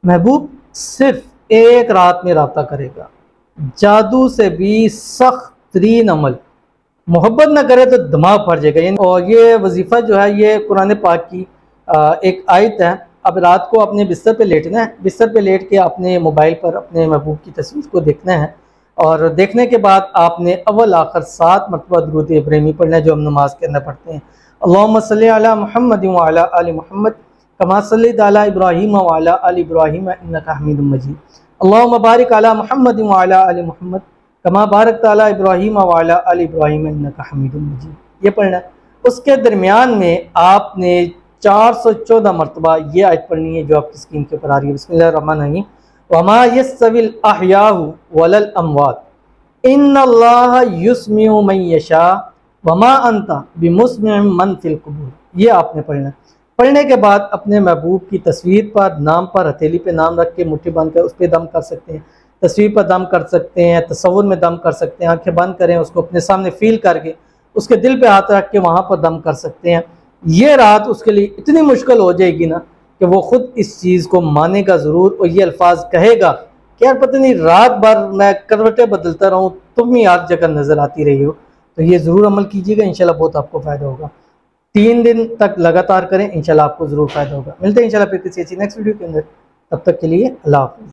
महबूब सिर्फ एक रात में राब्ता करेगा। जादू से भी सख्त तरीन अमल, मोहब्बत ना करे तो दिमाग फट जाएगा। और ये वजीफ़ा जो है ये कुरान पाक की एक आयत है। अब रात को अपने बिस्तर पे लेटना है, बिस्तर पे लेट के अपने मोबाइल पर अपने महबूब की तस्वीर को देखना है और देखने के बाद आपने अव्वल आखिर 7 मरतबा दुरूद इब्राहिमी पढ़ना है जो हम नमाज के अंदर पढ़ते हैं। अल्लाहुम्मा सल्ली अला मुहम्मद व अला आलि मुहम्मद कमा सल्लैता अला इब्राहीम व अला आलि इब्राहीम इन्नका हमीदुम मजीद। अल्लाहुम्मा बारिक अला मुहम्मद व अला आलि मुहम्मद कमा बारकता अला इब्राहीम व अला आलि इब्राहीम इन्नका हमीदुम मजीद। ये पढ़ना है। उसके दरमियान में आपने 414 मरतबा ये आयत पढ़नी है जो आपकी स्क्रीन के ऊपर आ रही है। बिस्मिल्लाहिर्रहमानिर्रहीम। वमा यस्तविल अहयाहु वलल अमवात इन्नल्लाह युस्मिउ मन यशा वमा अंता बिमुस्मिउ मन फिल कुबूर। ये आपने पढ़ना है। पढ़ने के बाद अपने महबूब की तस्वीर पर, नाम पर, हथेली पे नाम रख के मुट्ठी बंद कर उस पर दम कर सकते हैं, तस्वीर पर दम कर सकते हैं, तसव्वुर में दम कर सकते हैं। आंखें बंद करें, उसको अपने सामने फील करके उसके दिल पे हाथ रख के वहाँ पर दम कर सकते हैं। ये रात उसके लिए इतनी मुश्किल हो जाएगी ना कि वो खुद इस चीज़ को मानेगा ज़रूर और ये अल्फाज कहेगा कि यार पता नहीं रात भर मैं करवटें बदलता रहूँ, तुम ही हर जगह नज़र आती रही हो। तो ये ज़रूर अमल कीजिएगा, इंशाल्लाह बहुत आपको फ़ायदा होगा। 3 दिन तक लगातार करें, इंशाल्लाह आपको ज़रूर फ़ायदा होगा। मिलते हैं इंशाल्लाह फिर किसी अच्छी नेक्स्ट वीडियो के अंदर। तब तक के लिए अल्लाह हाफ़िज़।